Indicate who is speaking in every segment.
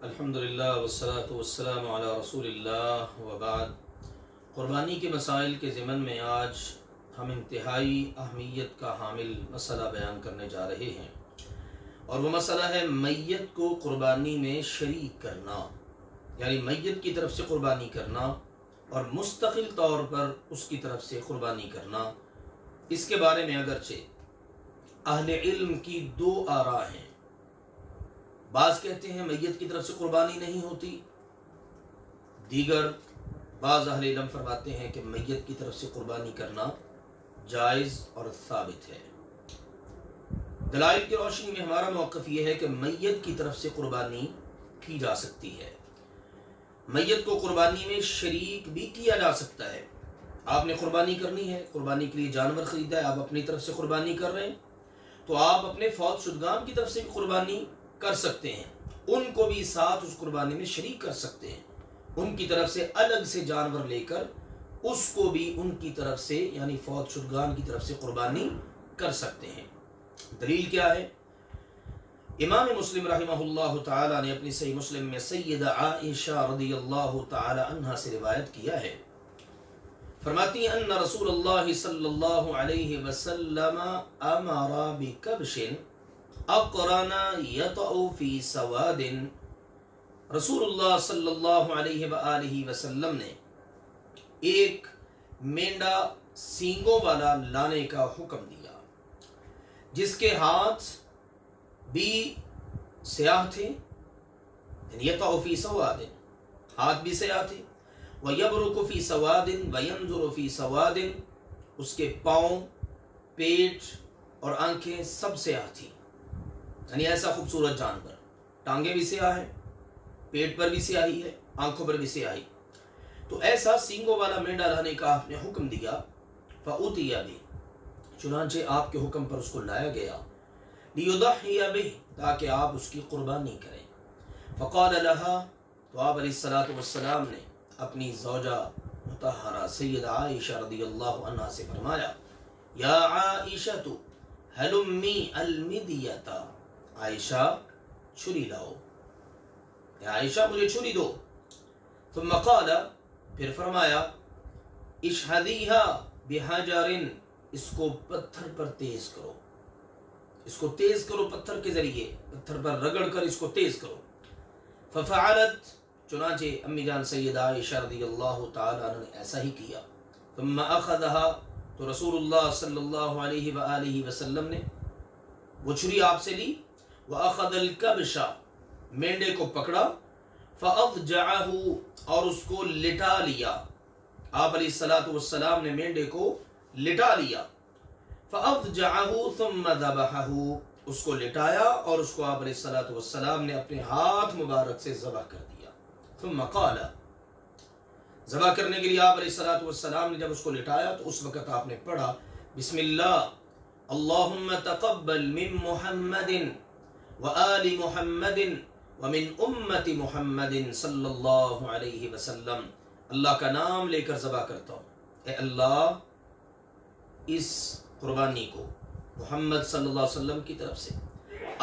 Speaker 1: الحمدللہ والصلاة والسلام علی رسول اللہ وبعد۔ قربانی کے مسائل کے ضمن میں آج ہم انتہائی اہمیت کا حامل مسئلہ بیان کرنے جا رہے ہیں، اور وہ مسئلہ ہے میت کو قربانی میں شریک کرنا، یعنی میت کی طرف سے قربانی کرنا اور مستقل طور پر اس کی طرف سے قربانی کرنا۔ اس کے بارے میں اگرچہ اہل علم کی دو آراء ہیں۔ بعض کہتے ہیں میت کی طرف سے قربانی نہیں ہوتی، دیگر بعض اہل علم فرماتے ہیں کہ میت کی طرف سے قربانی کرنا جائز اور ثابت ہے۔ دلائل کی روشنی میں ہمارا موقف یہ ہے کہ میت کی طرف سے قربانی کی جا سکتی ہے، میت کو قربانی میں شریک بھی کیا جا سکتا ہے۔ آپ نے قربانی کرنی ہے، قربانی کے لیے جانور خریدا ہے، آپ اپنی طرف سے قربانی کر رہے ہیں، تو آپ اپنے فوت شدگان کی طرف سے بھی قربانی کر سکتے ہیں، ان کو بھی ساتھ اس قربانی میں شریک کر سکتے ہیں، ان کی طرف سے الگ سے جانور لے کر اس کو بھی ان کی طرف سے یعنی فوت شدگان کی طرف سے قربانی کر سکتے ہیں۔ دلیل کیا ہے؟ امام مسلم رحمہ اللہ تعالی نے اپنی صحیح مسلم میں سیدہ عائشہ رضی اللہ تعالی عنہا سے روایت کیا ہے، فرماتی ہیں ان رسول اللہ صلی اللہ علیہ وسلم امر بکبش اقرن یطأ فی سواد۔ رسول اللہ صلی اللہ علیہ وآلہ وسلم نے ایک مینڈا سینگوں والا لانے کا حکم دیا، جس کے ہاتھ بھی سیاہ تھے، یطأ فی سواد، ہاتھ بھی سیاہ تھے، ویبرک فی سواد وینظر فی سواد، اس کے پاؤں، پیٹ اور آنکھیں سب سیاہ تھی، یعنی ایسا خوبصورت جانور، ٹانگیں بھی سیاہ ہیں، پیٹ پر بھی سیاہی ہے، آنکھوں پر بھی سیاہی، تو ایسا سینگوں والا مینڈا لانے کا آپ نے حکم دیا۔ فأتی بہ، چنانچہ آپ کے حکم پر اس کو لایا گیا، لیضحی بہ، تاکہ آپ اس کی قربانی کریں۔ فقال لها، تو آپ علیہ الصلوۃ والسلام نے اپنی زوجہ مطہرہ سیدہ عائشہ رضی اللہ عنہا سے فرمایا، یا عائشہ ہلمی المدیۃ، عائشہ چھری لاؤ، یا عائشہ مجھے چھری دو۔ ثم قال، پھر فرمایا، اشہدیہا بحجر، اس کو پتھر پر تیز کرو، اس کو تیز کرو پتھر کے ذریعے، پتھر پر رگڑ کر اس کو تیز کرو۔ ففعلت، چنانچہ امی جان سیدہ عائشہ رضی اللہ تعالی عنہ نے ایسا ہی کیا۔ ثم اخذها، تو رسول اللہ صلی اللہ علیہ وآلہ وسلم نے وہ چھری آپ سے لی، وَأَخَذَ الْكَبْشَ، مینڈے کو پکڑا، فَأَضْجَعَهُ، اور اس کو لٹا لیا، آپ علیہ الصلوۃ والسلام نے مینڈے کو لٹا لیا، فَأَضْجَعَهُ ثُمَّ ذَبَحَهُ، اس کو لٹایا اور اس کو آپ علیہ الصلوۃ والسلام نے اپنے ہاتھ مبارک سے ذبح کر دیا۔ ثم قال، ذبح کرنے کے لیے آپ علیہ الصلوۃ والسلام نے جب اس کو لٹایا تو اس وقت آپ نے پڑھا، بسم اللہ اللہم تقبل من محمد وآل محمد ومن امت محمد صلی اللہ علیہ وسلم، اللہ کا نام لے کر ذبح کرتا ہوں، اے اللہ اس قربانی کو محمد صلی اللہ علیہ وسلم کی طرف سے،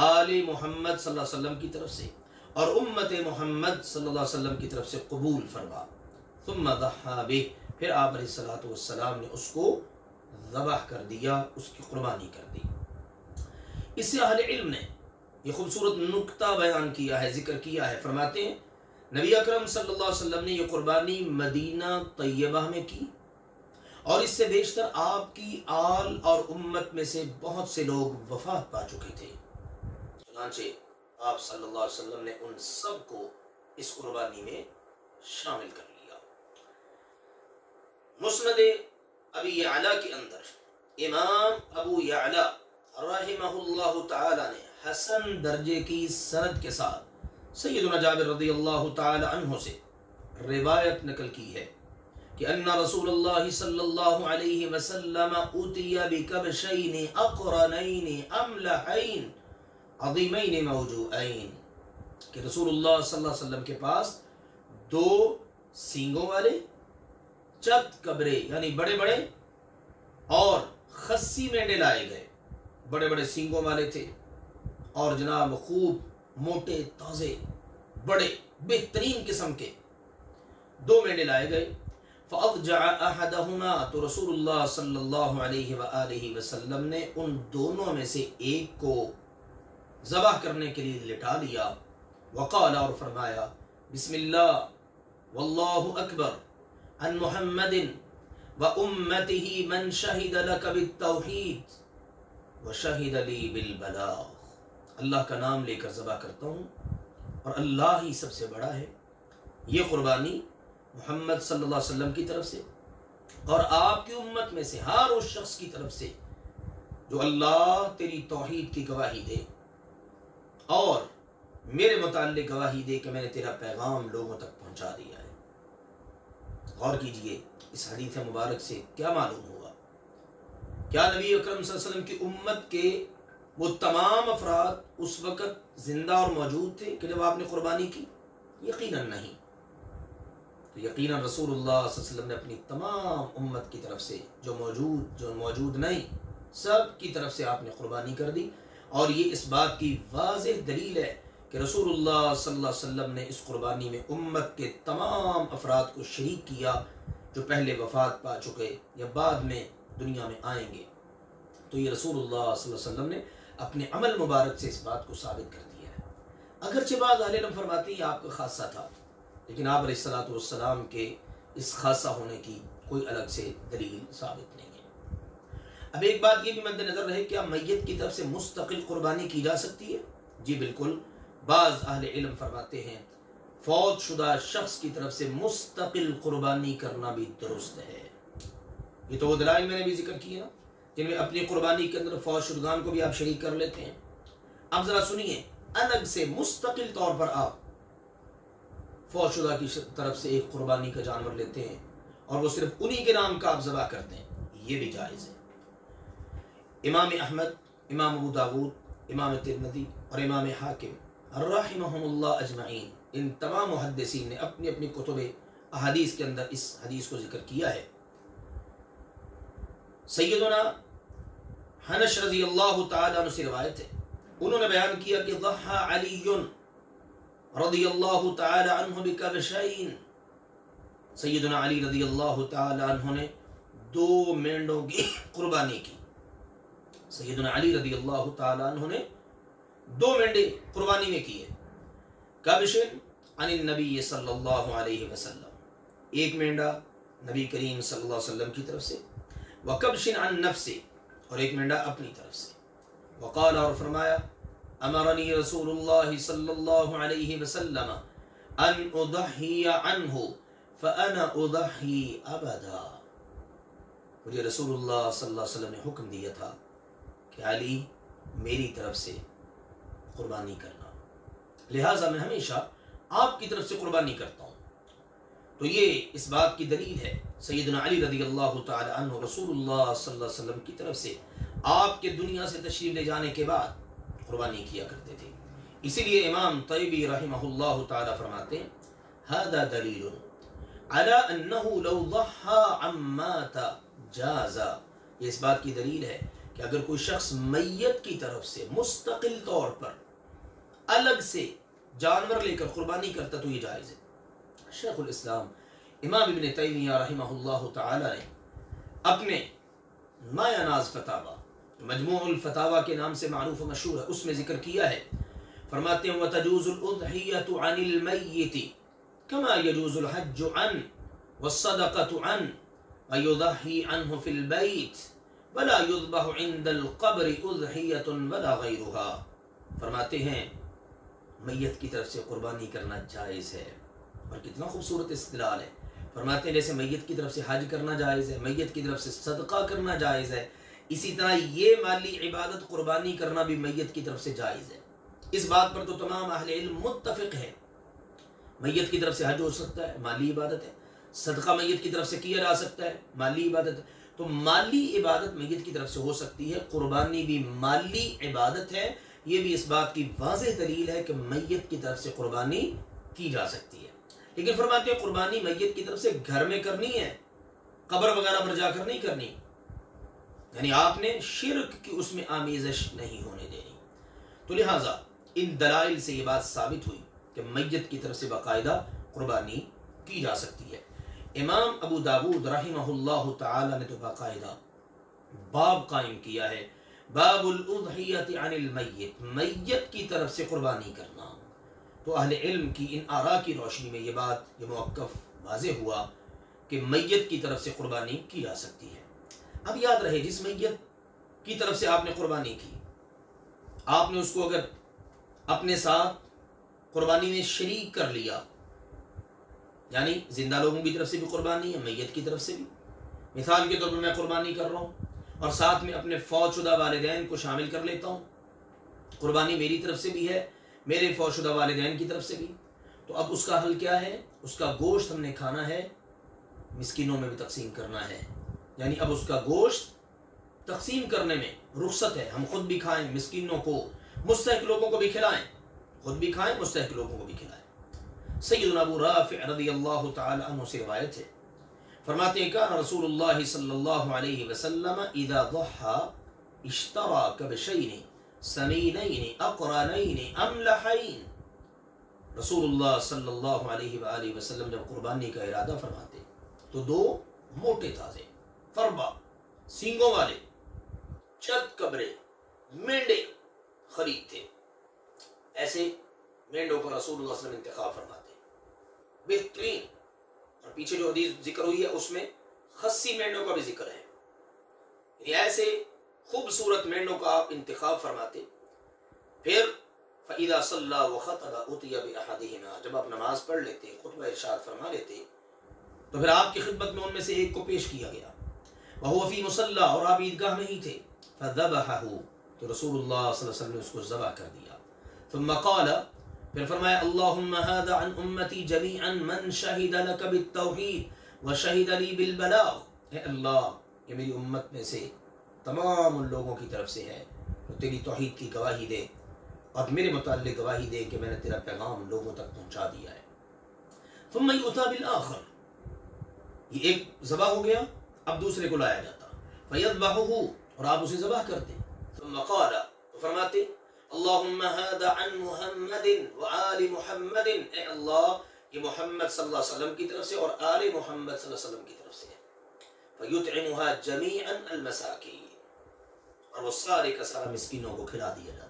Speaker 1: آل محمد صلی اللہ علیہ وسلم کی طرف سے اور امت محمد صلی اللہ علیہ وسلم کی طرف سے قبول فرما۔ ثم ضحى بہ، پھر آپ علیہ الصلوۃ والسلام نے اس کو ذبح کر دیا، اس کی قربانی کر دی۔ اس سے اہل علم نے یہ خوبصورت نکتہ بیان کیا ہے، ذکر کیا ہے، فرماتے ہیں نبی اکرم صلی اللہ علیہ وسلم نے یہ قربانی مدینہ طیبہ میں کی، اور اس سے بیشتر آپ کی آل اور امت میں سے بہت سے لوگ وفات پا چکے تھے، چنانچہ آپ صلی اللہ علیہ وسلم نے ان سب کو اس قربانی میں شامل کر لیا۔ مسند ابی یعلا کے اندر امام ابو یعلا رحمہ اللہ تعالی نے حسن درجے کی سند کے ساتھ سیدنا جابر رضی اللہ تعالی عنہ سے روایت نقل کی ہے کہ ان رسول اللہ صلی اللہ علیہ وسلم اوتی بکبشین اقرنین املحین عظیمین موجوعین، کہ رسول اللہ صلی اللہ علیہ وسلم کے پاس دو سینگوں والے چت کبرے یعنی بڑے بڑے اور خسی مینڈے لائے گئے، بڑے بڑے سینگوں والے تھے اور جناب خوب موٹے تازے بڑے بہترین قسم کے 2 مینڈے لائے گئے. فَأَضْجَعَ أَحَدَهُمَا، تو رسول اللہ صلی اللہ علیہ وآلہ وسلم نے ان دونوں میں سے ایک کو ذبح کرنے کے لیے لٹا لیا. وقال، اور فرمایا، بسم اللہ واللہ اکبر عن محمد وامته من شہد لک بالتوحید وشہد لی بالبلاغ. اللہ کا نام لے کر ذبح کرتا ہوں اور اللہ ہی سب سے بڑا ہے. یہ قربانی محمد صلی اللہ علیہ وسلم کی طرف سے اور آپ کی امت میں سے ہر اس شخص کی طرف سے جو اللہ تیری توحید کی گواہی دے اور میرے متعلق گواہی دے کہ میں نے تیرا پیغام لوگوں تک پہنچا دیا ہے. غور کیجئے اس حدیث مبارک سے کیا معلوم ہوا؟ کیا نبی اکرم صلی اللہ علیہ وسلم کی امت کے وہ تمام افراد اس وقت زندہ اور موجود تھے کہ جب آپ نے قربانی کی؟ یقیناً نہیں. تو یقیناً رسول اللہ صلی اللہ علیہ وسلم نے اپنی تمام امت کی طرف سے جو موجود نہیں، سب کی طرف سے آپ نے قربانی کر دی. اور یہ اس بات کی واضح دلیل ہے کہ رسول اللہ صلی اللہ علیہ وسلم نے اس قربانی میں امت کے تمام افراد کو شریک کیا جو پہلے وفات پا چکے یا بعد میں دنیا میں آئیں گے. تو یہ رسول اللہ صلی اللہ علیہ وسلم نے اپنے عمل مبارک سے اس بات کو ثابت کر دیا ہے. اگرچہ بعض اہل علم فرماتے ہیں یہ آپ کا خاصہ تھا، لیکن آپ علیہ الصلوۃ والسلام کے اس خاصہ ہونے کی کوئی الگ سے دلیل ثابت نہیں ہے. اب ایک بات یہ بھی مد نظر رہے، کیا میت کی طرف سے مستقل قربانی کی جا سکتی ہے؟ جی بالکل. بعض اہل علم فرماتے ہیں فوت شدہ شخص کی طرف سے مستقل قربانی کرنا بھی درست ہے. یہ تو وہ دلائل میں نے بھی ذکر کیے نا جن میں اپنی قربانی کے اندر فوت شدگان کو بھی آپ شریک کر لیتے ہیں. اب ذرا سنیے، الگ سے مستقل طور پر آپ فوت شدہ کی طرف سے ایک قربانی کا جانور لیتے ہیں اور وہ صرف انہی کے نام کا آپ ذبح کرتے ہیں، یہ بھی جائز ہے. امام احمد، امام ابو داود، امام ترمذی اور امام حاکم رحمہم اللہ اجمعین، ان تمام محدثین نے اپنی اپنی کتب احادیث کے اندر اس حدیث کو ذکر کیا ہے. سیدنا حنش رضی اللہ تعالیٰ عنہ سے روایت ہے، انہوں نے بیان کیا کہ ضحى علی رضی اللہ تعالی عنہ بکبشین، سیدنا علی رضی اللہ تعالی عنہ نے 2 مینڈوں کی قربانی کی. سیدنا علی رضی اللہ تعالی عنہ نے 2 مینڈے قربانی میں کیے. کبشن عن النبی صلی اللہ علیہ وسلم، ایک مینڈا نبی کریم صلی اللہ علیہ وسلم کی طرف سے، وکبشن عن نفسه، اور ایک مینڈا اپنی طرف سے. وقال، اور فرمایا، امرنی رسول اللہ صلی اللہ علیہ وسلم ان اضحی عنہ فانا اضحی ابدا. مجھے رسول اللہ صلی اللہ علیہ وسلم نے حکم دیا تھا کہ علی میری طرف سے قربانی کرنا، لہٰذا میں ہمیشہ آپ کی طرف سے قربانی کرتا ہوں. تو یہ اس بات کی دلیل ہے سیدنا علی رضی اللہ تعالی عنہ رسول اللہ صلی اللہ علیہ وسلم کی طرف سے آپ کے دنیا سے تشریف لے جانے کے بعد قربانی کیا کرتے تھے. اسی لیے امام طیبی رحمہ اللہ تعالی فرماتے ہیں هذا دلیل على انه لو ضحى عمات جاز. یہ اس بات کی دلیل ہے کہ اگر کوئی شخص میت کی طرف سے مستقل طور پر الگ سے جانور لے کر قربانی کرتا تو یہ جائز ہے. شیخ الاسلام امام ابن تیمیہ رحمہ اللہ تعالی نے اپنے مایہ ناز فتاوی، مجموع الفتاوی کے نام سے معروف و مشہور ہے، اس میں ذکر کیا ہے. فرماتے ہیں وَتَجُوزُ الْأُضْحِيَّةُ عَنِ الْمَيِّتِ كَمَا يَجُوزُ الْحَجُّ عَنْ وَالصَّدَقَةُ عَنْ وَيُضَحِّي عَنْهُ فِي الْبَيْتِ وَلَا يُذْبَحُ عِنْدَ الْقَبْرِ أُضْحِيَّةٌ وَلَا غَيْرُهَا. فرماتے ہیں میت کی طرف سے قربانی کرنا جائز ہے. اور کتنا خوبصورت استدلال ہے. فرماتے ہیں جیسے میت کی طرف سے حج کرنا جائز ہے، میت کی طرف سے صدقہ کرنا جائز ہے، اسی طرح یہ مالی عبادت قربانی کرنا بھی میت کی طرف سے جائز ہے. اس بات پر تو تمام اہل علم متفق ہیں. میت کی طرف سے حج ہو سکتا ہے، مالی عبادت ہے. صدقہ میت کی طرف سے کیا جا سکتا ہے، مالی عبادت ہے. تو مالی عبادت میت کی طرف سے ہو سکتی ہے، قربانی بھی مالی عبادت ہے. یہ بھی اس بات کی واضح دلیل ہے کہ میت کی طرف سے قربانی کی جا سکتی ہے. لیکن فرماتے ہیں قربانی میت کی طرف سے گھر میں کرنی ہے، قبر وغیرہ پر جا کر نہیں کرنی. یعنی آپ نے شرک کی اس میں آمیزش نہیں ہونے دینی. تو لہٰذا ان دلائل سے یہ بات ثابت ہوئی کہ میت کی طرف سے باقاعدہ قربانی کی جا سکتی ہے۔ امام ابو داود رحمہ اللہ تعالی نے تو باقاعدہ باب قائم کیا ہے، باب الاضحیۃ عن المیت، میت کی طرف سے قربانی کرنا۔ تو اہل علم کی ان آراء کی روشنی میں یہ موقف واضح ہوا کہ میت کی طرف سے قربانی کی جا سکتی ہے۔ اب یاد رہے، جس میت کی طرف سے آپ نے قربانی کی، آپ نے اس کو اگر اپنے ساتھ قربانی میں شریک کر لیا، یعنی زندہ لوگوں کی طرف سے بھی قربانی ہے، میت کی طرف سے بھی، مثال کے طور پر میں قربانی کر رہا ہوں اور ساتھ میں اپنے فوت شدہ والدین کو شامل کر لیتا ہوں، قربانی میری طرف سے بھی ہے، میرے فوت شدہ والدین کی طرف سے بھی، تو اب اس کا حل کیا ہے؟ اس کا گوشت ہم نے کھانا ہے، مسکینوں میں بھی تقسیم کرنا ہے، یعنی اب اس کا گوشت تقسیم کرنے میں رخصت ہے، ہم خود بھی کھائیں، مسکینوں کو، مستحق لوگوں کو بھی کھلائیں، خود بھی کھائیں، مستحق لوگوں کو بھی کھلائیں۔ سیدنا ابو رافع رضی اللہ تعالی عنہ سے روایت ہے، فرماتے ہیں کان رسول اللہ صلی اللہ علیہ وسلم اذا ضحى اشترى کبشین سمینین اقرنین املحین۔ رسول اللہ صلی اللہ علیہ وآلہ وسلم جب قربانی کا ارادہ فرماتے تو دو موٹے تازے فربا سینگوں والے چت کبرے مینڈے خریدتے، ایسے مینڈوں کا رسول اللہ صلی اللہ علیہ وسلم انتخاب فرماتے بہترین، اور پیچھے جو حدیث ذکر ہوئی ہے اس میں خصی مینڈوں کا بھی ذکر ہے، یعنی ایسے خوبصورت مینڈوں کا آپ انتخاب فرماتے۔ پھر فَإِذَا صَلَّى وَخَطَبَ أُتِيَ بِأَحَدِهِمَا، جب آپ نماز پڑھ لیتے، خطبہ ارشاد فرما لیتے، تو پھر آپ کی خدمت میں ان میں سے ایک کو پیش کیا گیا، وَهُوَ فِي مُصَلَّى، اور آپ عیدگاہ میں ہی تھے، فَذَبَحَهُ، تو رسول اللہ صلی اللہ علیہ وسلم نے اس کو ذبح کر دیا، ثم قال، پھر فرمایا اللہم هذا عن امتی جمیعا من شہد لک بالتوحید وشہد لی بالبلاغ، اے اللہ یہ میری امت میں سے تمام ان لوگوں کی طرف سے ہے تو تیری توحید کی گواہی دے اور میرے متعلق گواہی دے کہ میں نے تیرا پیغام لوگوں تک پہنچا دیا ہے۔ ثم یؤتی بالآخر، یہ ایک ذبح ہو گیا، اب دوسرے کو لایا جاتا، فیذبحہ، اور آپ اسے ذبح کرتے، ثم قال، تو فرماتے اللہم هذا عن محمد وآل محمد، اے اللہ یہ محمد صلی اللہ علیہ وسلم کی طرف سے اور آل محمد صلی اللہ علیہ وسلم کی طرف سے ہے، فیطعمها جمیعا المساکین، اور وہ سارے کا سارا مسکینوں کو کھلا دیا جاتا،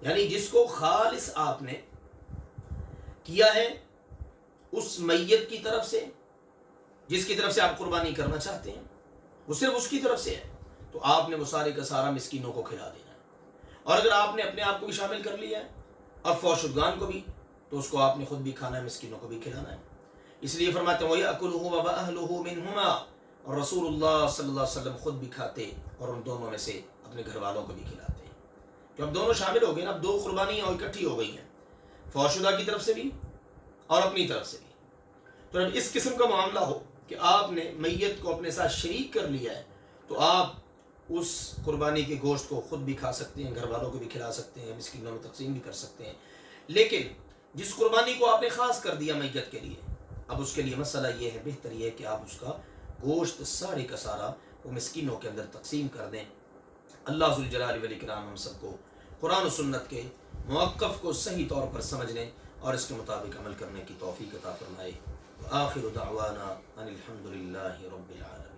Speaker 1: یعنی جس کو خالص آپ نے کیا ہے اس میت کی طرف سے، جس کی طرف سے آپ قربانی کرنا چاہتے ہیں وہ صرف اس کی طرف سے ہے، تو آپ نے وہ سارے کا سارا مسکینوں کو کھلا دینا ہے، اور اگر آپ نے اپنے آپ کو بھی شامل کر لیا ہے اور فوت شدگان کو بھی، تو اس کو آپ نے خود بھی کھانا ہے، مسکینوں کو بھی کھلانا ہے، اس لیے فرماتے ہیں وَيَأْكُلُهُ وَأَهْلُهُ مِنْهُمَا، اور رسول اللہ صلی اللہ علیہ وسلم خود بھی کھاتے اور ان دونوں میں سے اپنے گھر والوں کو بھی کھلاتے، کہ اب دونوں شامل ہو گئے نا، اب دو قربانیاں اکٹھی ہو گئی ہیں، فوت شدہ کی طرف سے بھی اور اپنی طرف سے بھی۔ تو اب اس قسم کا معاملہ ہو کہ آپ نے میت کو اپنے ساتھ شریک کر لیا ہے، تو آپ اس قربانی کے گوشت کو خود بھی کھا سکتے ہیں، گھر والوں کو بھی کھلا سکتے ہیں، مسکینوں میں تقسیم بھی کر سکتے ہیں، لیکن جس قربانی کو آپ نے خاص کر دیا میت کے لیے، اب اس کے لیے مسئلہ یہ ہے، بہتر یہ ہے کہ آپ اس کا گوشت سارے کا سارا وہ مسکینوں کے اندر تقسیم کر دیں۔ اللہ ذوالجلال والاکرام ہم سب کو قرآن و سنت کے موقف کو صحیح طور پر سمجھنے اور اس کے مطابق عمل کرنے کی توفیق عطا فرمائے۔ آخر دعوانا ان الحمد للہ رب العالمین۔